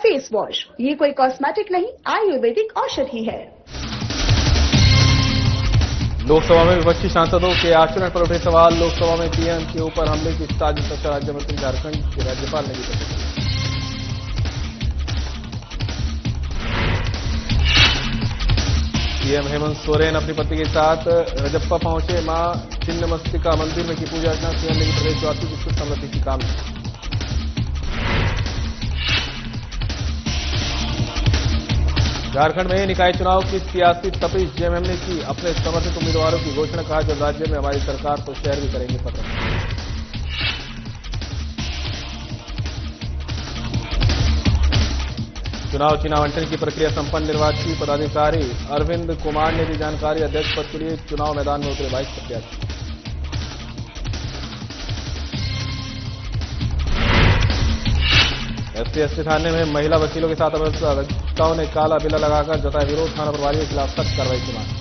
Face wash. ये कोई cosmetic नहीं, आयुर्वेदिक औषधि है। लोकसभा में विपक्षी सांसदों के आचरण पर उठे सवाल। लोकसभा में पीएम के ऊपर हमले की साजिश रक्षा राज्य मंत्री झारखंड के राज्यपाल ने दी प्रतिक्रिया। सीएम हेमंत सोरेन अपनी पत्नी के साथ रजप्पा पहुंचे। मां छिन्नमस्तिका मंदिर में की पूजा अर्चना। सीएम ने की प्रदेशवासियों की सुख समृद्धि की कामना। झारखंड में निकाय चुनाव की सियासी तपिश। जेएमएम ने की अपने समर्थित उम्मीदवारों की घोषणा। कहा जब राज्य में हमारी सरकार तो शहर भी करेंगे पतन। चुनाव चिन्ह आवंटन की प्रक्रिया संपन्न। निर्वाची पदाधिकारी अरविंद कुमार ने दी जानकारी। अध्यक्ष पद के लिए चुनाव मैदान में उतरे 22 प्रत्याशी। एससी थाने में महिला वकीलों के साथ अभियुक्ताओं ने काला बिल्ला लगाकर जताया विरोध। थाना प्रभारियों के खिलाफ सख्त कार्रवाई की मांग।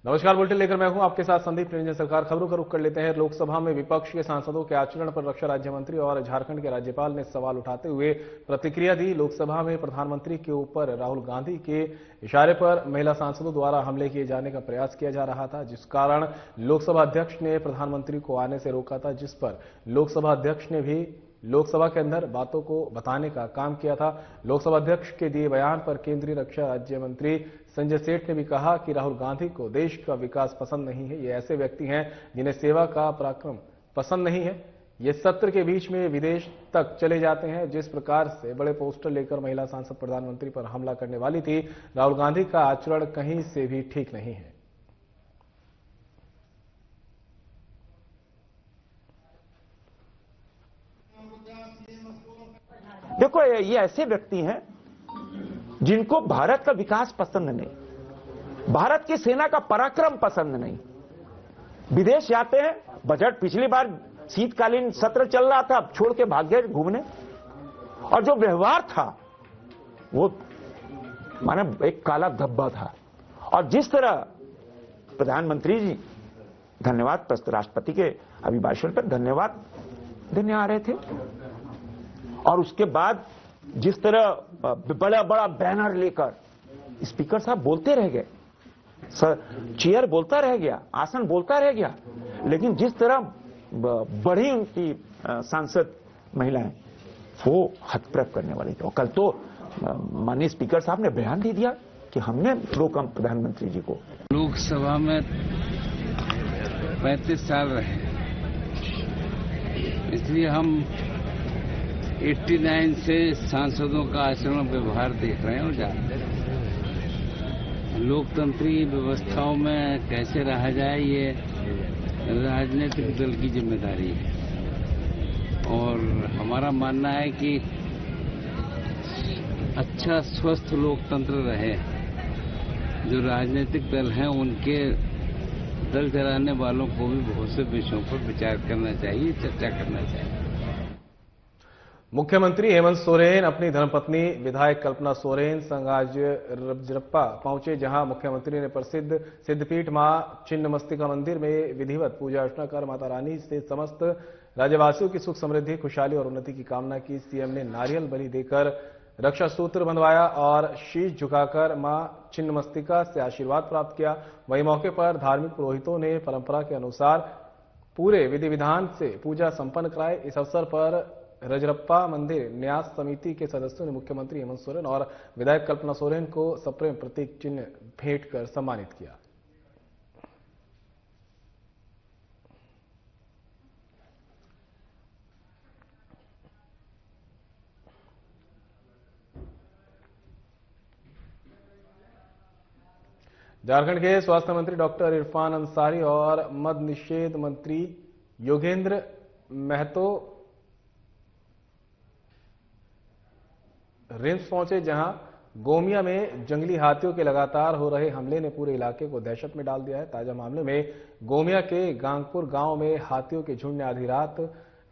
नमस्कार, बुलेटिन लेकर मैं हूं आपके साथ संदीप निरंजन सरकार। खबरों का रुख कर लेते हैं। लोकसभा में विपक्ष के सांसदों के आचरण पर रक्षा राज्य मंत्री और झारखंड के राज्यपाल ने सवाल उठाते हुए प्रतिक्रिया दी। लोकसभा में प्रधानमंत्री के ऊपर राहुल गांधी के इशारे पर महिला सांसदों द्वारा हमले किए जाने का प्रयास किया जा रहा था, जिस कारण लोकसभा अध्यक्ष ने प्रधानमंत्री को आने से रोका था, जिस पर लोकसभा अध्यक्ष ने भी लोकसभा के अंदर बातों को बताने का काम किया था। लोकसभा अध्यक्ष के दिए बयान पर केंद्रीय रक्षा राज्य मंत्री संजय सेठ ने भी कहा कि राहुल गांधी को देश का विकास पसंद नहीं है। ये ऐसे व्यक्ति हैं जिन्हें सेवा का पराक्रम पसंद नहीं है। ये सत्र के बीच में विदेश तक चले जाते हैं। जिस प्रकार से बड़े पोस्टर लेकर महिला सांसद प्रधानमंत्री पर हमला करने वाली थी, राहुल गांधी का आचरण कहीं से भी ठीक नहीं है। देखो, ये ऐसे व्यक्ति हैं जिनको भारत का विकास पसंद नहीं, भारत की सेना का पराक्रम पसंद नहीं। विदेश जाते हैं। बजट पिछली बार शीतकालीन सत्र चल रहा था, अब छोड़ के भाग गए घूमने। और जो व्यवहार था वो माने एक काला धब्बा था। और जिस तरह प्रधानमंत्री जी धन्यवाद राष्ट्रपति के अभिभाषण पर धन्यवाद देने आ रहे थे, और उसके बाद जिस तरह बड़ा बड़ा बैनर लेकर स्पीकर साहब बोलते रह गए, चेयर बोलता रह गया, आसन बोलता रह गया, लेकिन जिस तरह बढ़ी उनकी सांसद महिलाएं, वो हतप्रभ करने वाली थी। और कल तो माननीय स्पीकर साहब ने बयान दे दिया कि हमने रोका प्रधानमंत्री जी को। लोकसभा में 35 साल रहे, इसलिए हम 89 से सांसदों का आचरण व्यवहार देख रहे हैं और जानते हैं। लोकतंत्री व्यवस्थाओं में कैसे रहा जाए, ये राजनीतिक दल की जिम्मेदारी है। और हमारा मानना है कि अच्छा स्वस्थ लोकतंत्र रहे। जो राजनीतिक दल हैं, उनके दल चलाने वालों को भी बहुत से विषयों पर विचार करना चाहिए, चर्चा करना चाहिए। मुख्यमंत्री हेमंत सोरेन अपनी धर्मपत्नी विधायक कल्पना सोरेन संग आज रजरप्पा पहुंचे, जहां मुख्यमंत्री ने प्रसिद्ध सिद्धपीठ मां छिन्नमस्तिका मंदिर में विधिवत पूजा अर्चना कर माता रानी से समस्त राज्यवासियों की सुख समृद्धि, खुशहाली और उन्नति की कामना की। सीएम ने नारियल बलि देकर रक्षा सूत्र बंधवाया और शीश झुकाकर मां छिन्नमस्तिका से आशीर्वाद प्राप्त किया। वहीं मौके पर धार्मिक पुरोहितों ने परंपरा के अनुसार पूरे विधि विधान से पूजा संपन्न कराई। इस अवसर पर रजरप्पा मंदिर न्यास समिति के सदस्यों ने मुख्यमंत्री हेमंत सोरेन और विधायक कल्पना सोरेन को सप्रेम प्रतीक चिन्ह भेंट कर सम्मानित किया। झारखंड के स्वास्थ्य मंत्री डॉक्टर इरफान अंसारी और मद निषेध मंत्री योगेंद्र महतो रिम्स पहुंचे, जहां गोमिया में जंगली हाथियों के लगातार हो रहे हमले ने पूरे इलाके को दहशत में डाल दिया है। ताजा मामले में गोमिया के गांगपुर गांव में हाथियों के झुंड ने आधी रात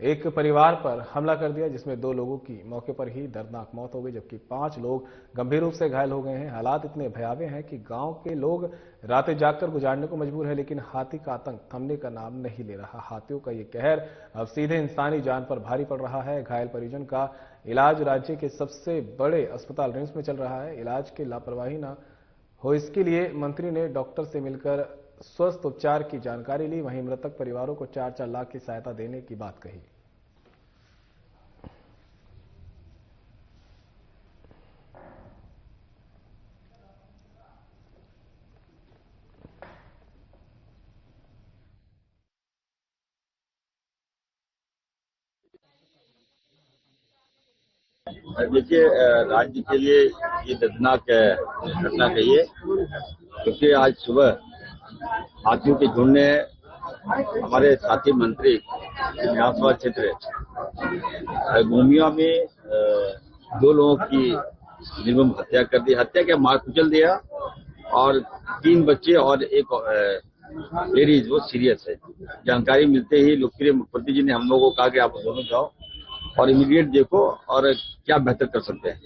एक परिवार पर हमला कर दिया, जिसमें 2 लोगों की मौके पर ही दर्दनाक मौत हो गई, जबकि 5 लोग गंभीर रूप से घायल हो गए हैं। हालात इतने भयावह हैं कि गांव के लोग रातें जागकर गुजारने को मजबूर है, लेकिन हाथी का आतंक थमने का नाम नहीं ले रहा। हाथियों का ये कहर अब सीधे इंसानी जान पर भारी पड़ रहा है। घायल परिजन का इलाज राज्य के सबसे बड़े अस्पताल रिम्स में चल रहा है। इलाज की लापरवाही न हो, इसके लिए मंत्री ने डॉक्टर से मिलकर स्वस्थ उपचार की जानकारी ली। वहीं मृतक परिवारों को 4-4 लाख की सहायता देने की बात कही। देखिए, राज्य के लिए ये दर्दनाक घटना कहिए, क्योंकि आज सुबह हाथियों के झुंड ने हमारे साथी मंत्री विधानसभा क्षेत्र गोमिया में 2 लोगों की निर्मम हत्या कर दी। हत्या क्या, मार कुचल दिया, और 3 बच्चे और एक लेडीज वो सीरियस है। जानकारी मिलते ही लोकप्रिय मुख्यमंत्री जी ने हम लोगों को कहा कि आप दोनों जाओ और इमीडिएट देखो और क्या बेहतर कर सकते हैं।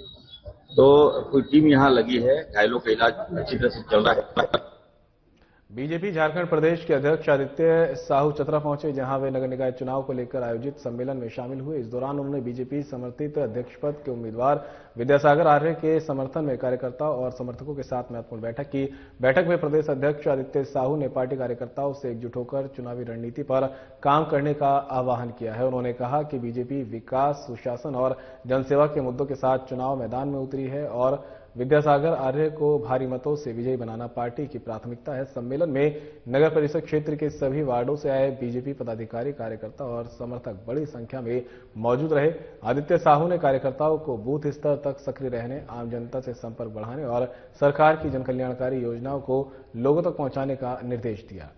तो कोई टीम यहाँ लगी है, घायलों का इलाज अच्छी तरह से चल रहा है। बीजेपी झारखंड प्रदेश के अध्यक्ष आदित्य साहू चतरा पहुंचे, जहां वे नगर निकाय चुनाव को लेकर आयोजित सम्मेलन में शामिल हुए। इस दौरान उन्होंने बीजेपी समर्थित अध्यक्ष पद के उम्मीदवार विद्यासागर आर्य के समर्थन में कार्यकर्ताओं और समर्थकों के साथ महत्वपूर्ण बैठक की। बैठक में प्रदेश अध्यक्ष आदित्य साहू ने पार्टी कार्यकर्ताओं से एकजुट होकर चुनावी रणनीति पर काम करने का आह्वान किया है। उन्होंने कहा कि बीजेपी विकास, सुशासन और जनसेवा के मुद्दों के साथ चुनाव मैदान में उतरी है और विद्यासागर आर्य को भारी मतों से विजयी बनाना पार्टी की प्राथमिकता है। सम्मेलन में नगर परिषद क्षेत्र के सभी वार्डों से आए बीजेपी पदाधिकारी, कार्यकर्ता और समर्थक बड़ी संख्या में मौजूद रहे। आदित्य साहू ने कार्यकर्ताओं को बूथ स्तर तक सक्रिय रहने, आम जनता से संपर्क बढ़ाने और सरकार की जनकल्याणकारी योजनाओं को लोगों तक पहुंचाने का निर्देश दिया।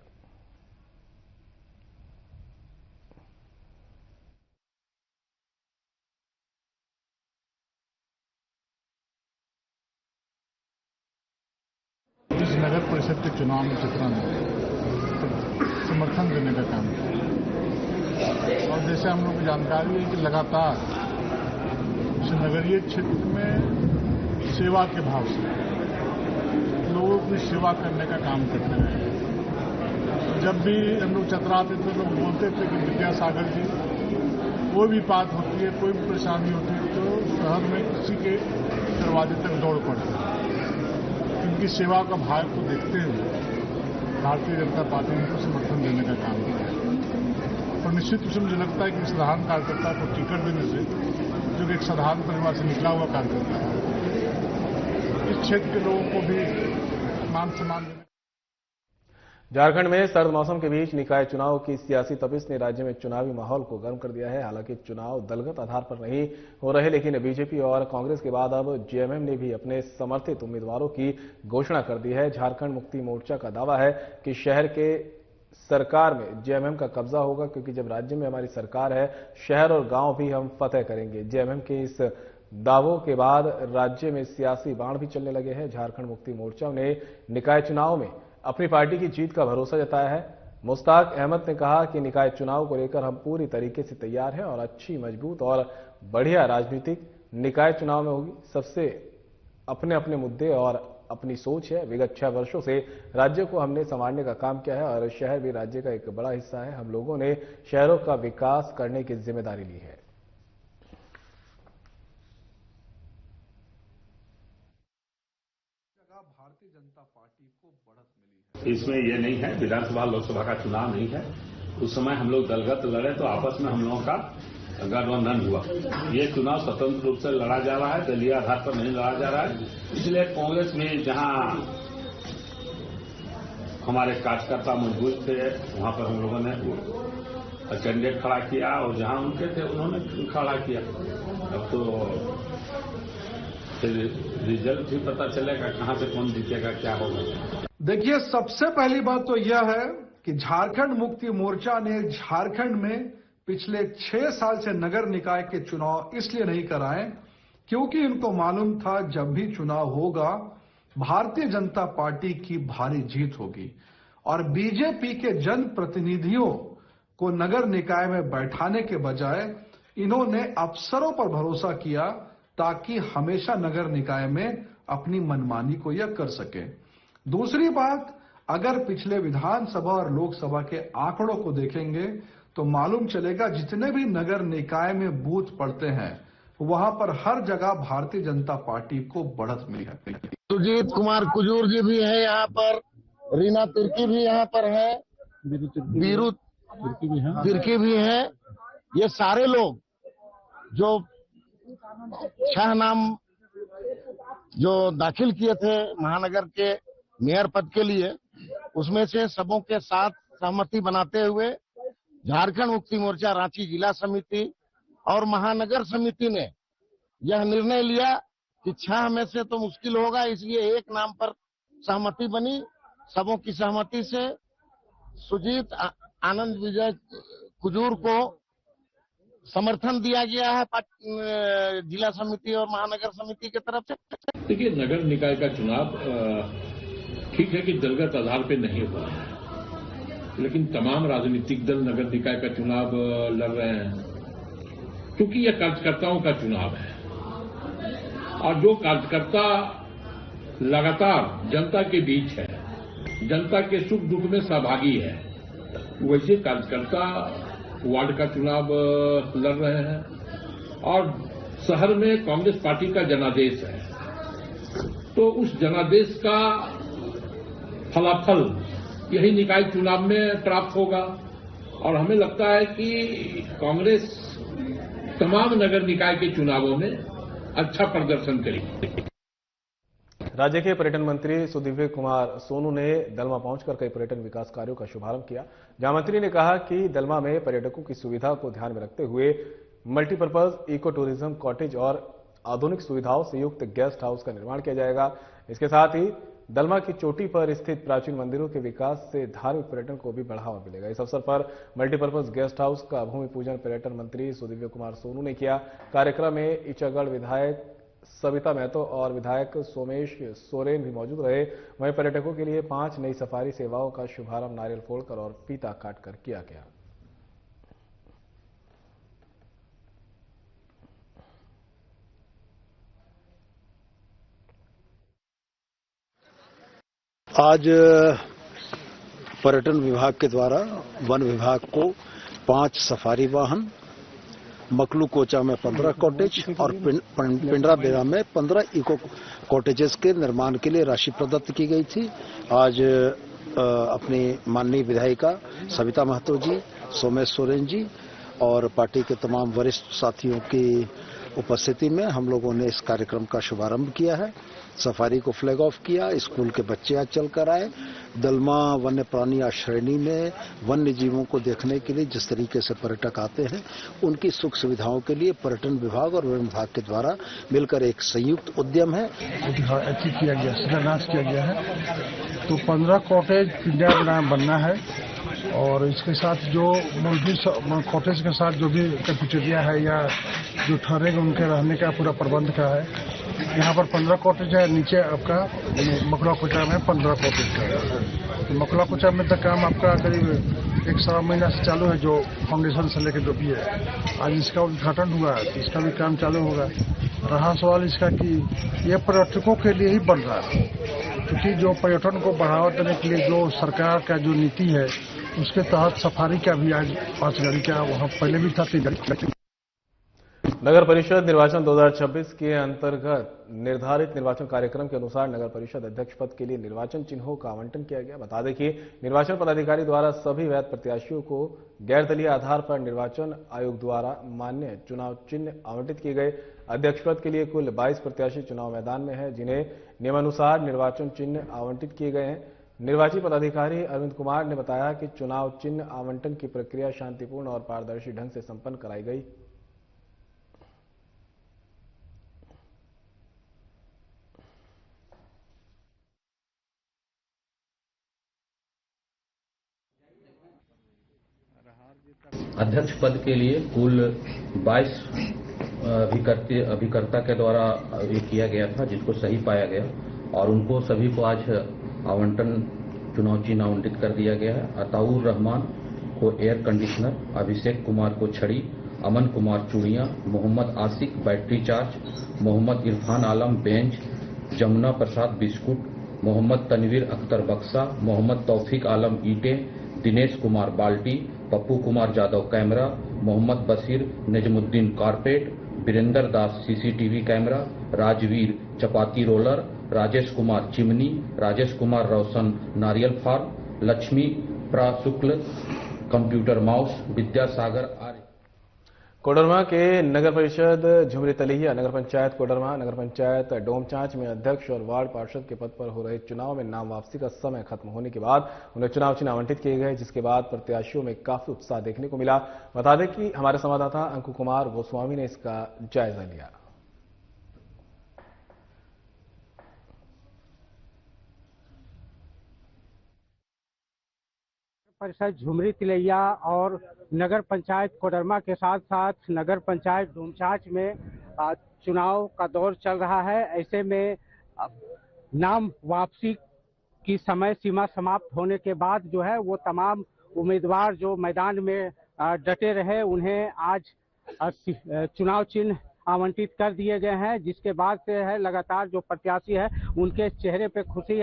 नगर परिषद के चुनाव में चतरा में समर्थन देने का काम किया, और जैसे हम लोग को जानकारी है कि लगातार इस नगरीय क्षेत्र में सेवा के भाव से लोगों की सेवा करने का काम करते रहे। जब भी हम लोग चतरा आते थे, लोग बोलते थे कि विद्यासागर जी, कोई भी बात होती है, कोई भी परेशानी होती है तो शहर में किसी के दरवाजे तक दौड़ पड़ते हैं। उनकी सेवा का भाव को देखते हुए भारतीय जनता पार्टी ने उनको समर्थन देने का काम किया, और निश्चित रूप से मुझे लगता है कि साधारण कार्यकर्ता को टिकट देने से, जो कि एक साधारण परिवार से निकला हुआ कार्यकर्ता है, इस क्षेत्र के लोगों को भी मान सम्मान देने। झारखंड में सर्द मौसम के बीच निकाय चुनाव की सियासी तपिश ने राज्य में चुनावी माहौल को गर्म कर दिया है। हालांकि चुनाव दलगत आधार पर नहीं हो रहे, लेकिन बीजेपी और कांग्रेस के बाद अब जेएमएम ने भी अपने समर्थित उम्मीदवारों की घोषणा कर दी है। झारखंड मुक्ति मोर्चा का दावा है कि शहर के सरकार में जेएमएम का कब्जा होगा, क्योंकि जब राज्य में हमारी सरकार है, शहर और गांव भी हम फतेह करेंगे। जेएमएम के इस दावों के बाद राज्य में सियासी बाण भी चलने लगे हैं। झारखंड मुक्ति मोर्चा ने निकाय चुनाव में अपनी पार्टी की जीत का भरोसा जताया है। मुश्ताक अहमद ने कहा कि निकाय चुनाव को लेकर हम पूरी तरीके से तैयार हैं और अच्छी, मजबूत और बढ़िया राजनीतिक निकाय चुनाव में होगी। सबसे अपने अपने मुद्दे और अपनी सोच है। विगत 6 वर्षों से राज्य को हमने संभालने का काम किया है और शहर भी राज्य का एक बड़ा हिस्सा है। हम लोगों ने शहरों का विकास करने की जिम्मेदारी ली है। भारतीय जनता पार्टी को बढ़त मिली है। इसमें यह नहीं है विधानसभा लोकसभा का चुनाव नहीं है। उस समय हम लोग दलगत लड़े तो आपस में हम लोगों का गठबंधन हुआ। ये चुनाव स्वतंत्र रूप से लड़ा जा रहा है, दलीय आधार पर नहीं लड़ा जा रहा है। इसलिए कांग्रेस में जहां हमारे कार्यकर्ता मजबूत थे, वहां पर हम लोगों ने कैंडिडेट खड़ा किया, और जहां उनके थे उन्होंने खड़ा किया। अब तो फिर रिजल्ट भी पता चलेगा, कहां से कौन जीतेगा, क्या होगा। देखिए, सबसे पहली बात तो यह है कि झारखंड मुक्ति मोर्चा ने झारखंड में पिछले 6 साल से नगर निकाय के चुनाव इसलिए नहीं कराए क्योंकि इनको मालूम था जब भी चुनाव होगा भारतीय जनता पार्टी की भारी जीत होगी और बीजेपी के जनप्रतिनिधियों को नगर निकाय में बैठाने के बजाय इन्होंने अफसरों पर भरोसा किया ताकि हमेशा नगर निकाय में अपनी मनमानी को यह कर सके। दूसरी बात, अगर पिछले विधानसभा और लोकसभा के आंकड़ों को देखेंगे तो मालूम चलेगा जितने भी नगर निकाय में बूथ पड़ते हैं वहां पर हर जगह भारतीय जनता पार्टी को बढ़त मिली है। सुजीत कुमार कुजूर जी भी है यहाँ पर, रीना तिर्की भी यहाँ पर है, बीरू तिर्की भी है। ये सारे लोग जो 6 नाम जो दाखिल किए थे महानगर के मेयर पद के लिए, उसमें से सबों के साथ सहमति बनाते हुए झारखंड मुक्ति मोर्चा रांची जिला समिति और महानगर समिति ने यह निर्णय लिया कि 6 में से तो मुश्किल होगा, इसलिए एक नाम पर सहमति बनी। सबों की सहमति से सुजीत आनंद विजय कुजूर को समर्थन दिया गया है जिला समिति और महानगर समिति की तरफ से। देखिए, नगर निकाय का चुनाव ठीक है कि दलगत आधार पर नहीं हुआ है, लेकिन तमाम राजनीतिक दल नगर निकाय का चुनाव लड़ रहे हैं क्योंकि यह कार्यकर्ताओं का चुनाव है और जो कार्यकर्ता लगातार जनता के बीच है, जनता के सुख दुख में सहभागी है, वैसे कार्यकर्ता वार्ड का चुनाव लड़ रहे हैं और शहर में कांग्रेस पार्टी का जनादेश है, तो उस जनादेश का फलाफल यही निकाय चुनाव में प्राप्त होगा और हमें लगता है कि कांग्रेस तमाम नगर निकाय के चुनावों में अच्छा प्रदर्शन करेगी। राज्य के पर्यटन मंत्री सुदिव्य कुमार सोनू ने दलमा पहुंचकर कई पर्यटन विकास कार्यों का शुभारंभ किया। जहां मंत्री ने कहा कि दलमा में पर्यटकों की सुविधा को ध्यान में रखते हुए मल्टीपर्पज इको टूरिज्म कॉटेज और आधुनिक सुविधाओं से युक्त गेस्ट हाउस का निर्माण किया जाएगा। इसके साथ ही दलमा की चोटी पर स्थित प्राचीन मंदिरों के विकास से धार्मिक पर्यटन को भी बढ़ावा मिलेगा। इस अवसर पर मल्टीपर्पज गेस्ट हाउस का भूमि पूजन पर्यटन मंत्री सुदिव्य कुमार सोनू ने किया। कार्यक्रम में इचागढ़ विधायक सविता महतो और विधायक सोमेश सोरेन भी मौजूद रहे। वहीं पर्यटकों के लिए 5 नई सफारी सेवाओं का शुभारंभ नारियल फोड़कर और फीता काटकर किया गया। आज पर्यटन विभाग के द्वारा वन विभाग को 5 सफारी वाहन, मकलू कोचा में 15 कॉटेज और पिंडरा बेरा में 15 इको कॉटेजेस के निर्माण के लिए राशि प्रदत्त की गई थी। आज अपनी माननीय विधायिका सविता महतो जी, सोमेश सोरेन जी और पार्टी के तमाम वरिष्ठ साथियों की उपस्थिति में हम लोगों ने इस कार्यक्रम का शुभारंभ किया है। सफारी को फ्लैग ऑफ किया, स्कूल के बच्चे आज चलकर आए। दलमा वन्य प्राणी आश्रयनी में वन्य जीवों को देखने के लिए जिस तरीके से पर्यटक आते हैं, उनकी सुख सुविधाओं के लिए पर्यटन विभाग और वन विभाग के द्वारा मिलकर एक संयुक्त उद्यम है। किया गया, शिलान्यास किया गया है। तो 15 कॉटेज पिंडरा बनना है और इसके साथ जो मूलभूत कॉटेज के साथ जो भी कैफेटेरिया है या जो ठहरेगा उनके रहने का पूरा प्रबंध का है। यहाँ पर 15 कॉटेज है, नीचे आपका मकला कोचा में 15 कॉटेज का है। तो मकला कोचा में तक काम आपका करीब 1 सवा महीना से चालू है, जो फाउंडेशन से लेकर जो भी है। आज इसका उद्घाटन हुआ है तो इसका भी काम चालू होगा। रहा सवाल इसका कि ये पर्यटकों के लिए ही बन रहा है, क्योंकि जो पर्यटन को बढ़ावा देने के लिए जो सरकार का जो नीति है उसके तहत सफारी का भी आज 5 गाड़ी का वहाँ पहले भी था 3 गाड़ी। नगर परिषद निर्वाचन 2026 के अंतर्गत निर्धारित निर्वाचन कार्यक्रम के अनुसार नगर परिषद अध्यक्ष पद के लिए निर्वाचन चिन्हों का आवंटन किया गया। बता दें कि निर्वाचन पदाधिकारी द्वारा सभी वैध प्रत्याशियों को गैरदलीय आधार पर निर्वाचन आयोग द्वारा मान्य चुनाव चिन्ह आवंटित किए गए। अध्यक्ष पद के लिए कुल 22 प्रत्याशी चुनाव मैदान में है, जिन्हें नियमानुसार निर्वाचन चिन्ह आवंटित किए गए हैं। निर्वाची पदाधिकारी अरविंद कुमार ने बताया कि चुनाव चिन्ह आवंटन की प्रक्रिया शांतिपूर्ण और पारदर्शी ढंग से संपन्न कराई गई। अध्यक्ष पद के लिए कुल 22 अभिकर्ता के द्वारा ये किया गया था, जिसको सही पाया गया और उनको सभी को आज आवंटन चुनाव चिन्ह आवंटित कर दिया गया है। अताउर रहमान को एयर कंडीशनर, अभिषेक कुमार को छड़ी, अमन कुमार चूड़ियां, Mohammad Asik battery charge, Mohammad Irfan Alam bench, Jamuna Prasad biscuit, Mohammad Tanveer Akhtar बक्सा, मोहम्मद तौफीक आलम ईंटें, दिनेश कुमार बाल्टी, Pappu Kumar Jadav camera, Mohammad Bashir Najmuddin carpet, Virendra Das CCTV camera, Rajveer चपाती रोलर, राजेश कुमार चिमनी, राजेश कुमार रोशन नारियल farm, Lakshmi Prashukla computer mouse, Vidyasagar Arya. Koderma के नगर परिषद झुमरी तलिया, नगर पंचायत कोडरमा, नगर पंचायत डोमचांच में अध्यक्ष और वार्ड पार्षद के पद पर हो रहे चुनाव में नाम वापसी का समय खत्म होने के बाद उन्हें चुनाव चिन्ह आवंटित किए गए, जिसके बाद प्रत्याशियों में काफी उत्साह देखने को मिला। बता दें कि हमारे संवाददाता अंकु कुमार गोस्वामी ने इसका जायजा लिया। परिषद झुमरी तिलैया और नगर पंचायत कोडरमा के साथ साथ नगर पंचायत डोमचांच में चुनाव का दौर चल रहा है। ऐसे में नाम वापसी की समय सीमा समाप्त होने के बाद जो है वो तमाम उम्मीदवार जो मैदान में डटे रहे उन्हें आज चुनाव चिन्ह आवंटित कर दिए गए हैं, जिसके बाद से है लगातार जो प्रत्याशी है उनके चेहरे पे खुशी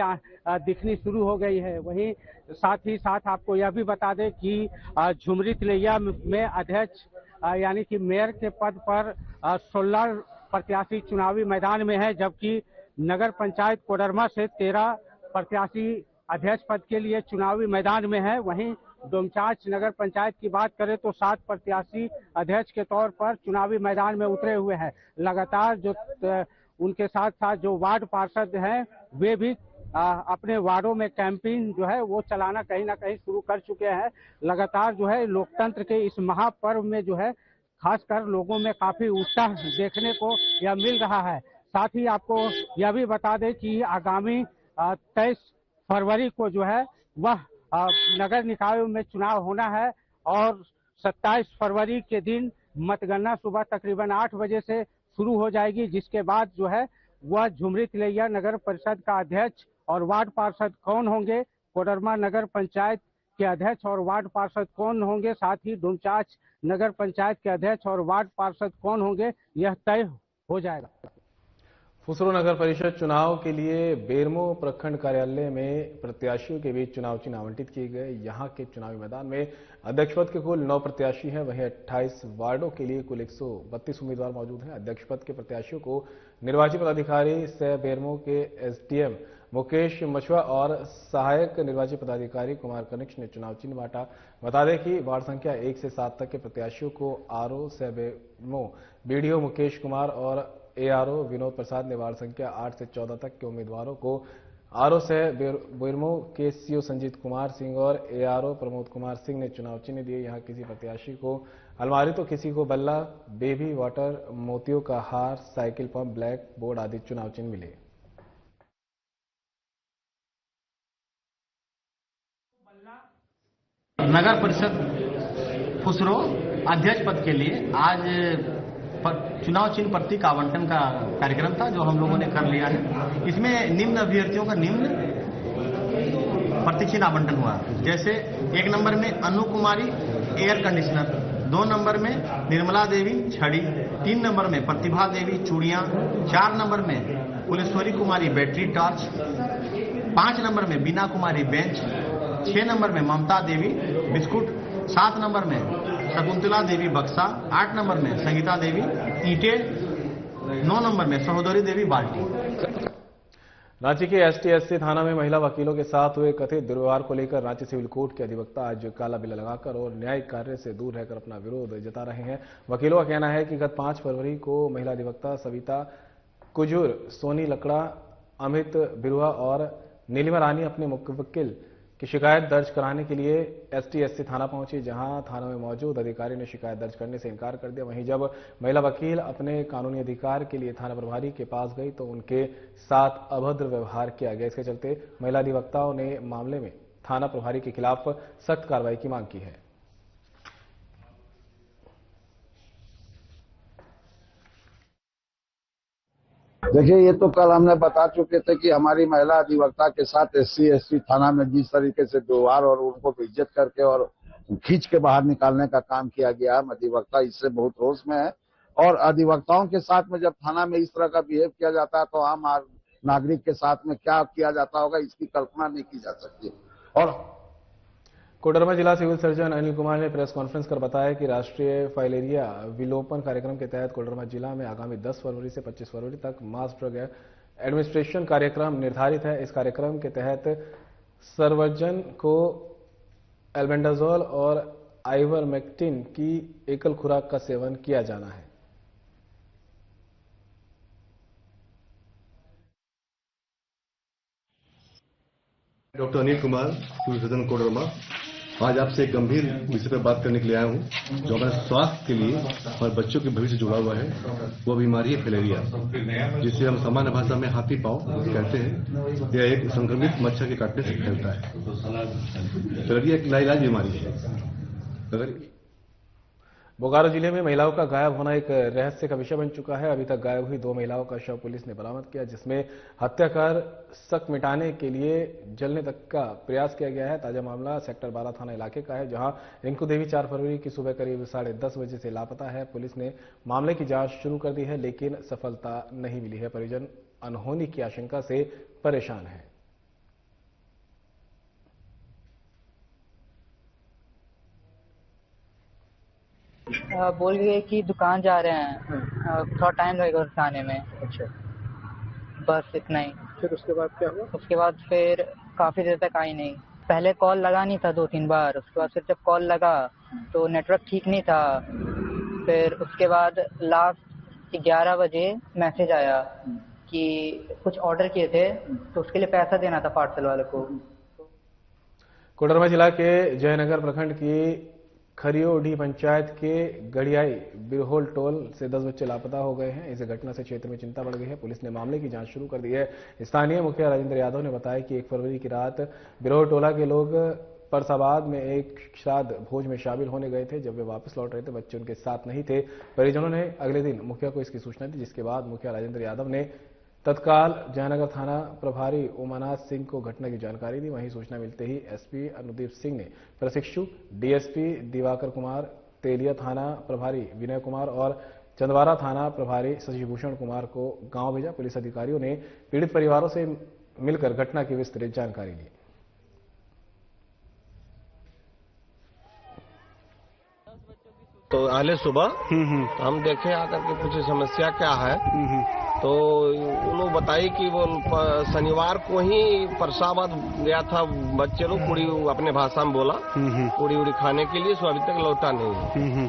दिखनी शुरू हो गई है। वहीं साथ ही साथ आपको यह भी बता दें कि झुमरी तिलैया में अध्यक्ष यानी कि मेयर के पद पर 16 प्रत्याशी चुनावी मैदान में है, जबकि नगर पंचायत कोडरमा से 13 प्रत्याशी अध्यक्ष पद के लिए चुनावी मैदान में है। वहीं डोमचांच नगर पंचायत की बात करें तो 7 प्रत्याशी अध्यक्ष के तौर पर चुनावी मैदान में उतरे हुए हैं। लगातार जो उनके साथ साथ जो वार्ड पार्षद हैं वे भी अपने वार्डों में कैंपेन जो है वो चलाना कहीं ना कहीं शुरू कर चुके हैं। लगातार जो है लोकतंत्र के इस महापर्व में जो है खासकर लोगों में काफी उत्साह देखने को यह मिल रहा है। साथ ही आपको यह भी बता दें कि आगामी 23 फरवरी को जो है वह नगर निकायों में चुनाव होना है और 27 फरवरी के दिन मतगणना सुबह तकरीबन 8 बजे से शुरू हो जाएगी, जिसके बाद जो है वह झुमरी तिलैया नगर परिषद का अध्यक्ष और वार्ड पार्षद कौन होंगे, कोडरमा नगर पंचायत के अध्यक्ष और वार्ड पार्षद कौन होंगे, साथ ही डोमचांच नगर पंचायत के अध्यक्ष और वार्ड पार्षद कौन होंगे, यह तय हो जाएगा। फुसरो नगर परिषद चुनाव के लिए बेरमो प्रखंड कार्यालय में प्रत्याशियों के बीच चुनाव चिन्ह आवंटित किए गए। यहां के चुनावी मैदान में अध्यक्ष पद के कुल 9 प्रत्याशी हैं, वहीं 28 वार्डों के लिए कुल 132 उम्मीदवार मौजूद हैं। अध्यक्ष पद के प्रत्याशियों को निर्वाची पदाधिकारी सह बेरमो के एसडीएम मुकेश मछुआ और सहायक निर्वाची पदाधिकारी कुमार कनिक्ष ने चुनाव चिन्ह बांटा। बता दें कि वार्ड संख्या 1 से 7 तक के प्रत्याशियों को आरओ सह बेरमो बीडीओ मुकेश कुमार और एआरओ विनोद प्रसाद ने वार्ड संख्या 8 से 14 तक के उम्मीदवारों को आरओ से बेरमो के सीओ संजीत कुमार सिंह और एआरओ प्रमोद कुमार सिंह ने चुनाव चिन्ह दिए। यहां किसी प्रत्याशी को अलमारी तो किसी को बल्ला, बेबी वाटर, मोतियों का हार, साइकिल पंप, ब्लैक बोर्ड आदि चुनाव चिन्ह मिले। नगर परिषद फुसरो अध्यक्ष पद के लिए आज चुनाव चिन्ह प्रतीक आवंटन का कार्यक्रम था जो हम लोगों ने कर लिया है। इसमें निम्न अभ्यर्थियों का निम्न प्रतीक चिन्ह आवंटन हुआ, जैसे 1 नंबर में अनु कुमारी एयर कंडीशनर, 2 नंबर में निर्मला देवी छड़ी, 3 नंबर में प्रतिभा देवी चूड़ियां, 4 नंबर में कुलेश्वरी कुमारी बैटरी टॉर्च, 5 नंबर में बीना कुमारी बेंच, 6 नंबर में ममता देवी बिस्कुट, 7 नंबर में शकुंतला देवी बक्सा, 8 नंबर में संगीता देवी ईंटें, 9 नंबर में सहोदरी देवी बाल्टी। रांची के एसटी-एससी थाना में महिला वकीलों के साथ हुए कथित दुर्व्यवहार को लेकर रांची सिविल कोर्ट के अधिवक्ता आज काला बिल्ला लगाकर और न्यायिक कार्य से दूर रहकर अपना विरोध जता रहे हैं। वकीलों का कहना है कि गत 5 फरवरी को महिला अधिवक्ता सविता कुजूर, सोनी लकड़ा, अमित बिरुआ और नीलिमा रानी अपने मुख्य वकील की शिकायत दर्ज कराने के लिए एसटी-एससी थाना पहुंची, जहां थाना में मौजूद अधिकारी ने शिकायत दर्ज करने से इनकार कर दिया। वहीं जब महिला वकील अपने कानूनी अधिकार के लिए थाना प्रभारी के पास गई तो उनके साथ अभद्र व्यवहार किया गया। इसके चलते महिला अधिवक्ताओं ने मामले में थाना प्रभारी के खिलाफ सख्त कार्रवाई की मांग की है। देखिए, ये तो कल हमने बता चुके थे कि हमारी महिला अधिवक्ता के साथ एससी-एसटी थाना में जिस तरीके से व्यवहार और उनको बेइज्जत करके और खींच के बाहर निकालने का काम किया गया है। अधिवक्ता इससे बहुत रोष में है और अधिवक्ताओं के साथ में जब थाना में इस तरह का बिहेव किया जाता है तो आम नागरिक के साथ में क्या किया जाता होगा इसकी कल्पना नहीं की जा सकती। और कोडरमा जिला सिविल सर्जन अनिल कुमार ने प्रेस कॉन्फ्रेंस कर बताया कि राष्ट्रीय फाइलेरिया विलोपन कार्यक्रम के तहत कोडरमा जिला में आगामी 10 फरवरी से 25 फरवरी तक मास ड्रग एडमिनिस्ट्रेशन कार्यक्रम निर्धारित है। इस कार्यक्रम के तहत सर्वजन को एल्बेंडाजोल और आइवरमेक्टिन की एकल खुराक का सेवन किया जाना है। Doctor Anil Kumar, civil surgeon Koderma, आज आपसे एक गंभीर विषय पर बात करने के लिए आया हूँ जो हमारे स्वास्थ्य के लिए और बच्चों के भविष्य से जुड़ा हुआ है। वो बीमारी है फिलेरिया, जिसे हम सामान्य भाषा में हाथी पाँव कहते हैं। यह एक संक्रमित मच्छर के काटने से फैलता है। फिलेरिया एक लाइलाज बीमारी है। बोकारो जिले में महिलाओं का गायब होना एक रहस्य का विषय बन चुका है। अभी तक गायब हुई 2 महिलाओं का शव पुलिस ने बरामद किया, जिसमें हत्या कर शक मिटाने के लिए जलने तक का प्रयास किया गया है। ताजा मामला सेक्टर 12 थाना इलाके का है, जहां रिंकू देवी 4 फरवरी की सुबह करीब 10:30 बजे से लापता है। पुलिस ने मामले की जांच शुरू कर दी है, लेकिन सफलता नहीं मिली है। परिजन अनहोनी की आशंका से परेशान है। बोल गए कि दुकान जा रहे हैं, थोड़ा टाइम लगेगा उससे आने में। अच्छा, बस इतना ही। फिर उसके बाद क्या हुआ? उसके बाद फिर काफी देर तक आई नहीं। पहले कॉल लगा नहीं था 2-3 बार। उसके बाद फिर जब कॉल लगा तो नेटवर्क ठीक नहीं था। फिर उसके बाद लास्ट 11 बजे मैसेज आया कि कुछ ऑर्डर किए थे तो उसके लिए पैसा देना था पार्सल वाले को। कोडरमा जिला के जयनगर प्रखंड की खरियोडी पंचायत के गड़ियाई बिरहोल टोल से 10 बच्चे लापता हो गए हैं। इस घटना से क्षेत्र में चिंता बढ़ गई है। पुलिस ने मामले की जांच शुरू कर दी है। स्थानीय मुखिया राजेंद्र यादव ने बताया कि 1 फरवरी की रात बिरहोल टोला के लोग परसाबाद में एक श्राद्ध भोज में शामिल होने गए थे। जब वे वापस लौट रहे थे, बच्चे उनके साथ नहीं थे। परिजनों ने अगले दिन मुखिया को इसकी सूचना दी, जिसके बाद मुखिया राजेंद्र यादव ने तत्काल जयनगर थाना प्रभारी उमानाथ सिंह को घटना की जानकारी दी। वहीं सूचना मिलते ही एसपी अनुदीप सिंह ने प्रशिक्षु डीएसपी दिवाकर कुमार, तेलिया थाना प्रभारी विनय कुमार और चंदवारा थाना प्रभारी शशिभूषण कुमार को गांव भेजा। पुलिस अधिकारियों ने पीड़ित परिवारों से मिलकर घटना की विस्तृत जानकारी ली। तो आले सुबह हम देखे आकर के पूछे समस्या क्या है, तो उन्होंने बताई कि वो शनिवार को ही परसाबाद गया था बच्चे लोग, पूरी अपने भाषा में बोला, पूरी उड़ी खाने के लिए, सो अभी तक लौटा नहीं।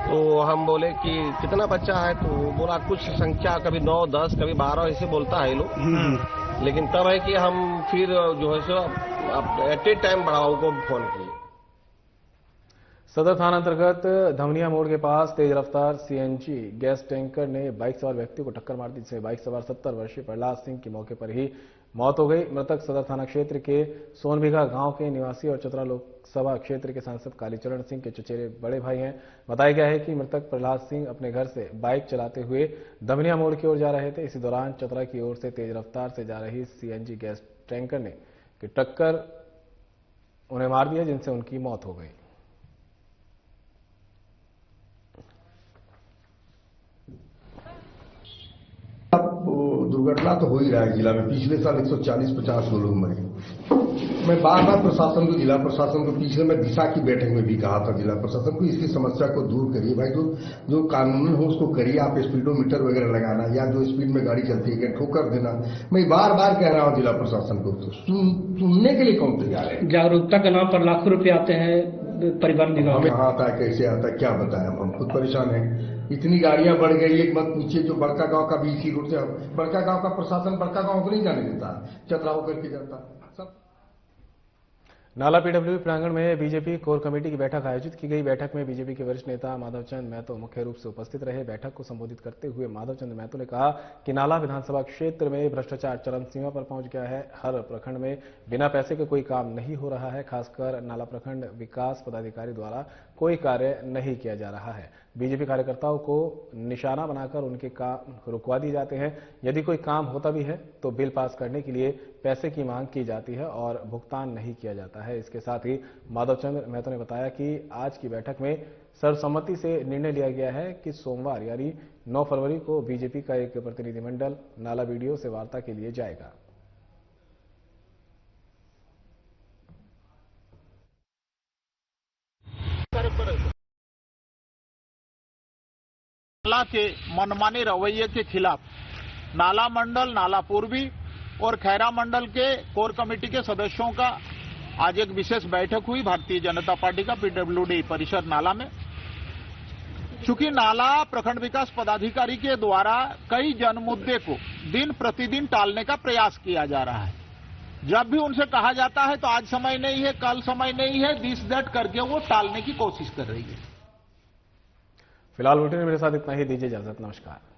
तो हम बोले कि कितना बच्चा है, तो वो बोला कुछ संख्या कभी 9, 10, कभी 12 ऐसे बोलता है लोग। लेकिन तब है कि हम फिर जो है सो एट ए टाइम बड़ाओ को फोन किए। सदर थाना अंतर्गत धमनिया मोड़ के पास तेज रफ्तार सीएनजी गैस टैंकर ने बाइक सवार व्यक्ति को टक्कर मार दी, जिसमें बाइक सवार 70 वर्षीय प्रहलाद सिंह की मौके पर ही मौत हो गई। मृतक सदर थाना क्षेत्र के सोनबिघा गांव के निवासी और चतरा लोकसभा क्षेत्र के सांसद कालीचरण सिंह के चचेरे बड़े भाई हैं। बताया गया है कि मृतक प्रहलाद सिंह अपने घर से बाइक चलाते हुए धमनिया मोड़ की ओर जा रहे थे। इसी दौरान चतरा की ओर से तेज रफ्तार से जा रही सीएनजी गैस टैंकर ने टक्कर उन्हें मार दिया, जिनसे उनकी मौत हो गई। दुर्घटना तो हो ही रहा है जिला में। पिछले साल 140-50 लोग मरे। मैं बार बार प्रशासन को, जिला प्रशासन को, पिछले में दिशा की बैठक में भी कहा था जिला प्रशासन को, इसकी समस्या को दूर करिए भाई। जो कानून हो उसको करिए। आप स्पीडोमीटर वगैरह लगाना या जो स्पीड में गाड़ी चलती है ठोकर देना, मैं बार बार कह रहा हूँ जिला प्रशासन को, तो सुनने के लिए कौन तैयार है? जागरूकता के नाम पर लाखों रुपए आते हैं परिवहन विभाग में। कहाँ आता है, कैसे आता है, क्या बताएं, हम खुद परेशान हैं। इतनी गाड़ियां बढ़ गई है, मत पूछिए। जो बड़का गांव का भी इसी रूट से, बड़का गांव का प्रशासन बड़का गांव को नहीं जाने देता, चतरा होकर के जाता सब। नाला पीडब्ल्यूडी प्रांगण में बीजेपी कोर कमेटी की बैठक आयोजित की गई। बैठक में बीजेपी के वरिष्ठ नेता माधवचंद महतो मुख्य रूप से उपस्थित रहे। बैठक को संबोधित करते हुए माधवचंद महतो ने कहा कि नाला विधानसभा क्षेत्र में भ्रष्टाचार चरम सीमा पर पहुंच गया है। हर प्रखंड में बिना पैसे के कोई काम नहीं हो रहा है। खासकर नाला प्रखंड विकास पदाधिकारी द्वारा कोई कार्य नहीं किया जा रहा है। बीजेपी कार्यकर्ताओं को निशाना बनाकर उनके काम रुकवा दिए जाते हैं। यदि कोई काम होता भी है तो बिल पास करने के लिए पैसे की मांग की जाती है और भुगतान नहीं किया जाता है। इसके साथ ही माधवचंद्र महतो ने बताया कि आज की बैठक में सर्वसम्मति से निर्णय लिया गया है कि सोमवार यानी 9 फरवरी को बीजेपी का एक प्रतिनिधिमंडल नाला वीडियो से वार्ता के लिए जाएगा। नाला के मनमाने रवैये के खिलाफ नाला मंडल, नाला पूर्वी और खैरा मंडल के कोर कमेटी के सदस्यों का आज एक विशेष बैठक हुई भारतीय जनता पार्टी का पीडब्ल्यूडी परिसर नाला में। चूंकि नाला प्रखंड विकास पदाधिकारी के द्वारा कई जनमुद्दे को दिन प्रतिदिन टालने का प्रयास किया जा रहा है। जब भी उनसे कहा जाता है तो आज समय नहीं है, कल समय नहीं है, दिस दैट करके वो टालने की कोशिश कर रही है। फिलहाल बुलेटिन में मेरे साथ इतना ही। दीजिए इजाजत। नमस्कार।